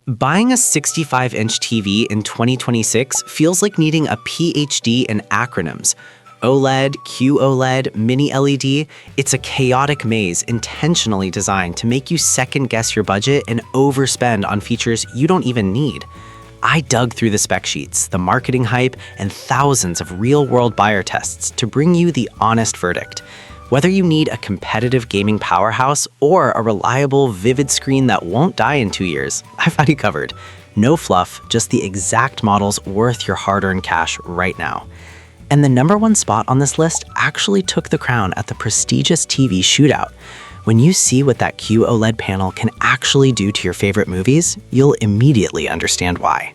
Buying a 65-inch TV in 2026 feels like needing a PhD in acronyms. OLED, QOLED, mini LED, it's a chaotic maze intentionally designed to make you second-guess your budget and overspend on features you don't even need. I dug through the spec sheets, the marketing hype, and thousands of real-world buyer tests to bring you the honest verdict. Whether you need a competitive gaming powerhouse or a reliable, vivid screen that won't die in 2 years, I've got you covered. No fluff, just the exact models worth your hard-earned cash right now. And the #1 spot on this list actually took the crown at the prestigious TV Shootout. When you see what that QOLED panel can actually do to your favorite movies, you'll immediately understand why.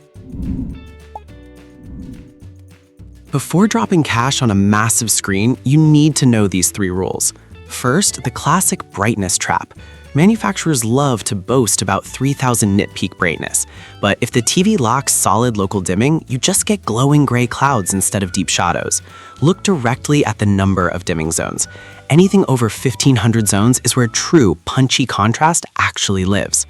Before dropping cash on a massive screen, you need to know these 3 rules. First, the classic brightness trap. Manufacturers love to boast about 3000 nit peak brightness, but if the TV lacks solid local dimming, you just get glowing gray clouds instead of deep shadows. Look directly at the number of dimming zones. Anything over 1500 zones is where true punchy contrast actually lives.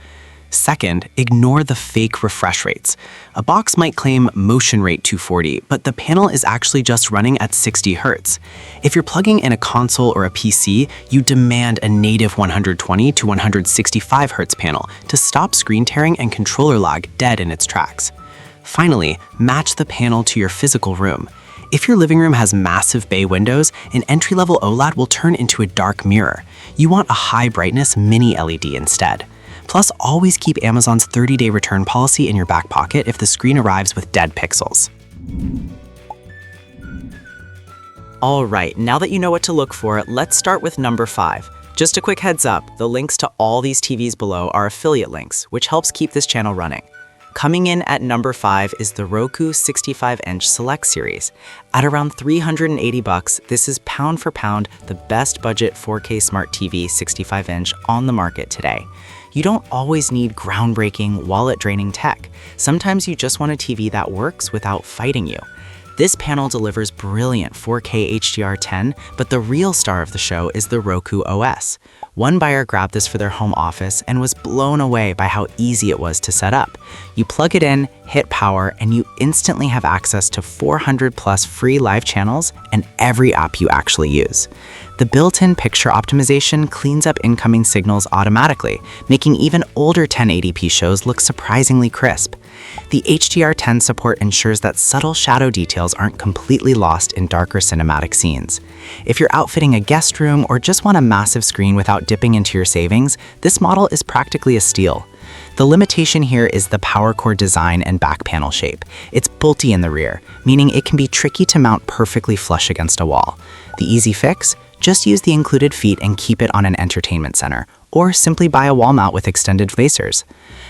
Second, ignore the fake refresh rates. A box might claim motion rate 240, but the panel is actually just running at 60 Hz. If you're plugging in a console or a PC, you demand a native 120 to 165 Hz panel to stop screen tearing and controller lag dead in its tracks. Finally, match the panel to your physical room. If your living room has massive bay windows, an entry-level OLED will turn into a dark mirror. You want a high brightness mini LED instead. Plus, always keep Amazon's 30-day return policy in your back pocket if the screen arrives with dead pixels. All right, now that you know what to look for, let's start with #5. Just a quick heads up, the links to all these TVs below are affiliate links, which helps keep this channel running. Coming in at #5 is the Roku 65-inch Select Series. At around $380, this is pound for pound the best budget 4K Smart TV 65-inch on the market today. You don't always need groundbreaking, wallet-draining tech. Sometimes you just want a TV that works without fighting you. This panel delivers brilliant 4K HDR10, but the real star of the show is the Roku OS. One buyer grabbed this for their home office and was blown away by how easy it was to set up. You plug it in, hit power, and you instantly have access to 400+ free live channels and every app you actually use. The built-in picture optimization cleans up incoming signals automatically, making even older 1080p shows look surprisingly crisp. The HDR10 support ensures that subtle shadow details aren't completely lost in darker cinematic scenes. If you're outfitting a guest room or just want a massive screen without dipping into your savings, this model is practically a steal. The limitation here is the power cord design and back panel shape. It's bulky in the rear, meaning it can be tricky to mount perfectly flush against a wall. The easy fix? Just use the included feet and keep it on an entertainment center, or simply buy a wall mount with extended facers.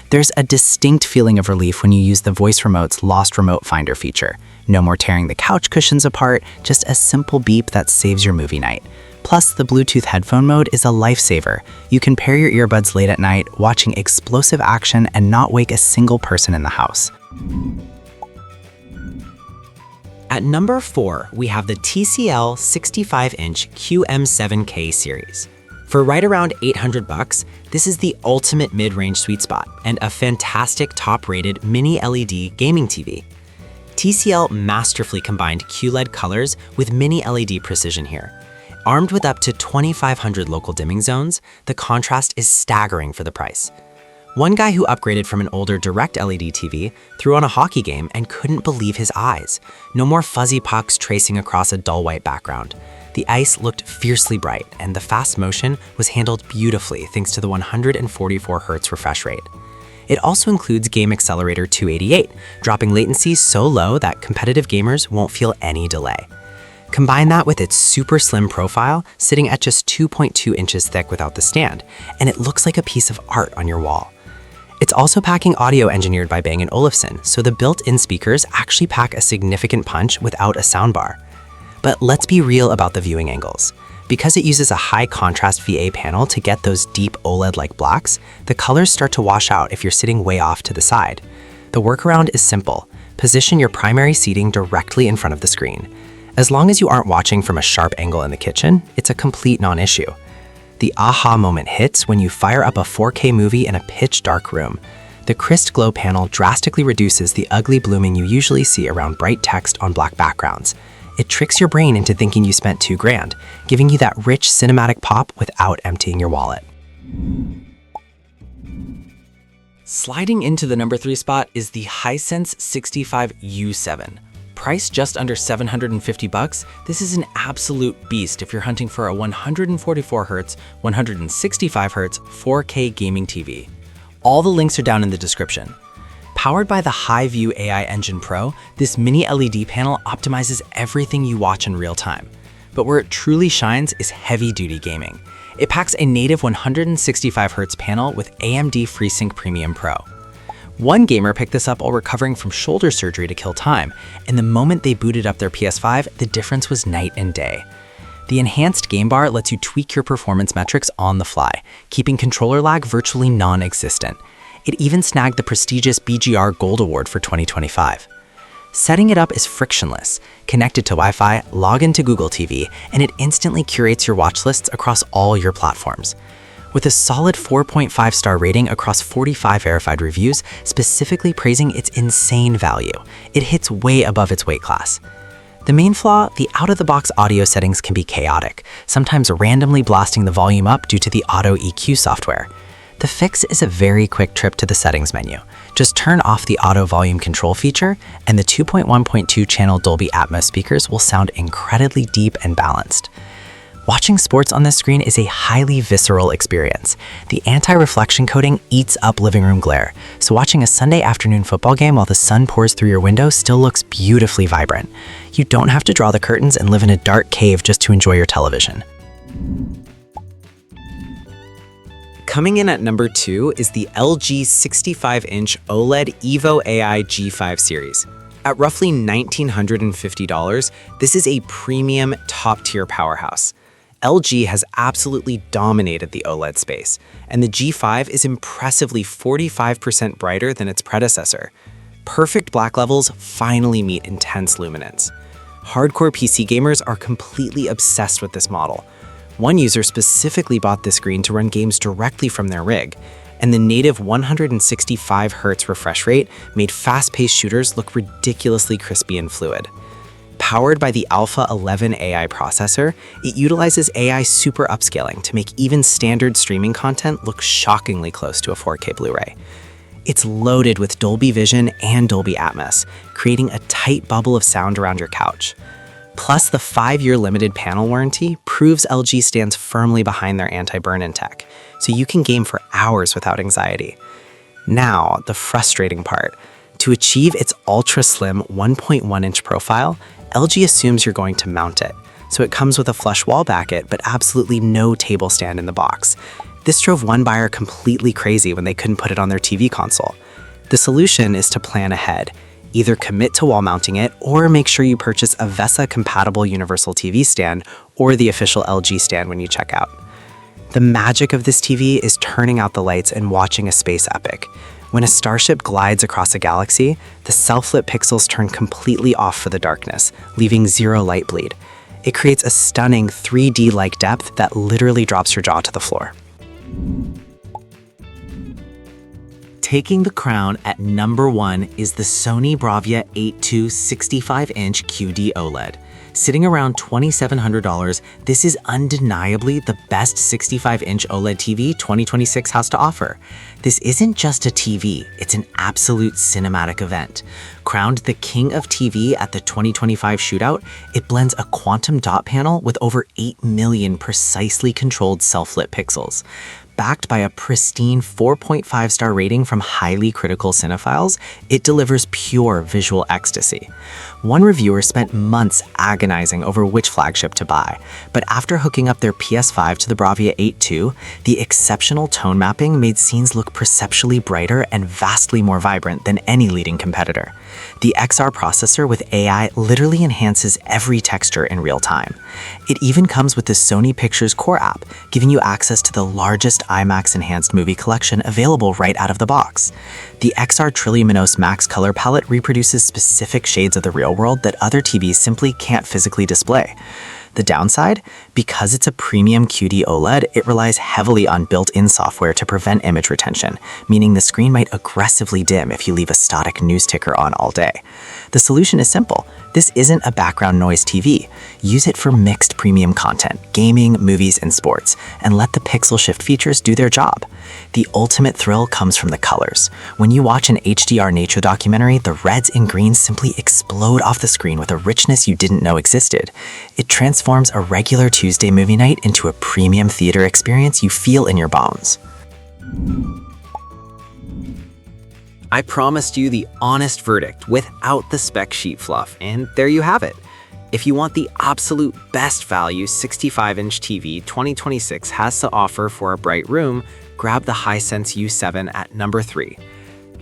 There's a distinct feeling of relief when you use the Voice Remote's Lost Remote Finder feature. No more tearing the couch cushions apart, just a simple beep that saves your movie night. Plus, the Bluetooth headphone mode is a lifesaver. You can pair your earbuds late at night, watching explosive action and not wake a single person in the house. At #4, we have the TCL 65-inch QM7K Series. For right around $800, this is the ultimate mid-range sweet spot and a fantastic top-rated mini LED gaming TV. TCL masterfully combined QLED colors with mini LED precision here. Armed with up to 2,500 local dimming zones, the contrast is staggering for the price. One guy who upgraded from an older direct LED TV threw on a hockey game and couldn't believe his eyes. No more fuzzy pucks tracing across a dull white background. The ice looked fiercely bright, and the fast motion was handled beautifully thanks to the 144 Hz refresh rate. It also includes Game Accelerator 288, dropping latency so low that competitive gamers won't feel any delay. Combine that with its super slim profile, sitting at just 2.2 inches thick without the stand, and it looks like a piece of art on your wall. It's also packing audio engineered by Bang & Olufsen, so the built-in speakers actually pack a significant punch without a soundbar. But let's be real about the viewing angles. Because it uses a high-contrast VA panel to get those deep OLED-like blacks, the colors start to wash out if you're sitting way off to the side. The workaround is simple. Position your primary seating directly in front of the screen. As long as you aren't watching from a sharp angle in the kitchen, it's a complete non-issue. The aha moment hits when you fire up a 4K movie in a pitch-dark room. The crisp glow panel drastically reduces the ugly blooming you usually see around bright text on black backgrounds. It tricks your brain into thinking you spent $2,000, giving you that rich cinematic pop without emptying your wallet. Sliding into the number 3 spot is the Hisense 65U7. Priced just under $750, this is an absolute beast if you're hunting for a 144Hz, 165Hz, 4K gaming TV. All the links are down in the description. Powered by the HiView AI Engine Pro, this mini LED panel optimizes everything you watch in real time. But where it truly shines is heavy-duty gaming. It packs a native 165Hz panel with AMD FreeSync Premium Pro. One gamer picked this up while recovering from shoulder surgery to kill time, and the moment they booted up their PS5, the difference was night and day. The enhanced game bar lets you tweak your performance metrics on the fly, keeping controller lag virtually non-existent. It even snagged the prestigious BGR Gold Award for 2025. Setting it up is frictionless. Connected to Wi-Fi, log into Google TV, and it instantly curates your watch lists across all your platforms. With a solid 4.5-star rating across 45 verified reviews, specifically praising its insane value, it hits way above its weight class. The main flaw, the out-of-the-box audio settings can be chaotic, sometimes randomly blasting the volume up due to the auto EQ software. The fix is a very quick trip to the settings menu. Just turn off the auto volume control feature, and the 2.1.2 channel Dolby Atmos speakers will sound incredibly deep and balanced. Watching sports on this screen is a highly visceral experience. The anti-reflection coating eats up living room glare, so watching a Sunday afternoon football game while the sun pours through your window still looks beautifully vibrant. You don't have to draw the curtains and live in a dark cave just to enjoy your television. Coming in at number 2 is the LG 65-inch OLED Evo AI G5 series. At roughly $1,950, this is a premium top-tier powerhouse. LG has absolutely dominated the OLED space, and the G5 is impressively 45% brighter than its predecessor. Perfect black levels finally meet intense luminance. Hardcore PC gamers are completely obsessed with this model. One user specifically bought this screen to run games directly from their rig, and the native 165Hz refresh rate made fast-paced shooters look ridiculously crispy and fluid. Powered by the Alpha 11 AI processor, it utilizes AI super upscaling to make even standard streaming content look shockingly close to a 4K Blu-ray. It's loaded with Dolby Vision and Dolby Atmos, creating a tight bubble of sound around your couch. Plus, the 5-year limited panel warranty proves LG stands firmly behind their anti-burn-in tech, so you can game for hours without anxiety. Now, the frustrating part. To achieve its ultra-slim 1.1-inch profile, LG assumes you're going to mount it, so it comes with a flush wall bracket but absolutely no table stand in the box. This drove one buyer completely crazy when they couldn't put it on their TV console. The solution is to plan ahead. Either commit to wall mounting it or make sure you purchase a VESA-compatible universal TV stand or the official LG stand when you check out. The magic of this TV is turning out the lights and watching a space epic. When a starship glides across a galaxy, the self-lit pixels turn completely off for the darkness, leaving zero light bleed. It creates a stunning 3D-like depth that literally drops your jaw to the floor. Taking the crown at number 1 is the Sony BRAVIA 8.2 65-inch QD-OLED. Sitting around $2,700, this is undeniably the best 65-inch OLED TV 2026 has to offer. This isn't just a TV, it's an absolute cinematic event. Crowned the king of TV at the 2025 shootout, it blends a quantum dot panel with over 8 million precisely controlled self-lit pixels. Backed by a pristine 4.5-star rating from highly critical cinephiles, it delivers pure visual ecstasy. One reviewer spent months agonizing over which flagship to buy, but after hooking up their PS5 to the BRAVIA 8.2, the exceptional tone mapping made scenes look perceptually brighter and vastly more vibrant than any leading competitor. The XR processor with AI literally enhances every texture in real time. It even comes with the Sony Pictures Core app, giving you access to the largest IMAX enhanced movie collection available right out of the box. The XR Trilluminos Max color palette reproduces specific shades of the real world that other TVs simply can't physically display. The downside? Because it's a premium QD-OLED, it relies heavily on built-in software to prevent image retention, meaning the screen might aggressively dim if you leave a static news ticker on all day. The solution is simple. This isn't a background noise TV. Use it for mixed premium content, gaming, movies, and sports, and let the pixel shift features do their job. The ultimate thrill comes from the colors. When you watch an HDR nature documentary, the reds and greens simply explode off the screen with a richness you didn't know existed. It transforms a regular Tuesday movie night into a premium theater experience you feel in your bones. I promised you the honest verdict without the spec sheet fluff, and there you have it. If you want the absolute best value 65-inch TV 2026 has to offer for a bright room, grab the Hisense U7 at number 3.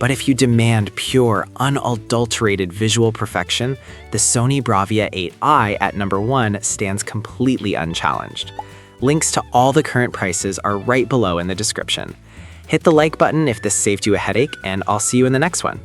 But if you demand pure, unadulterated visual perfection, the Sony BRAVIA 8i at number 1 stands completely unchallenged. Links to all the current prices are right below in the description. Hit the like button if this saved you a headache, and I'll see you in the next one.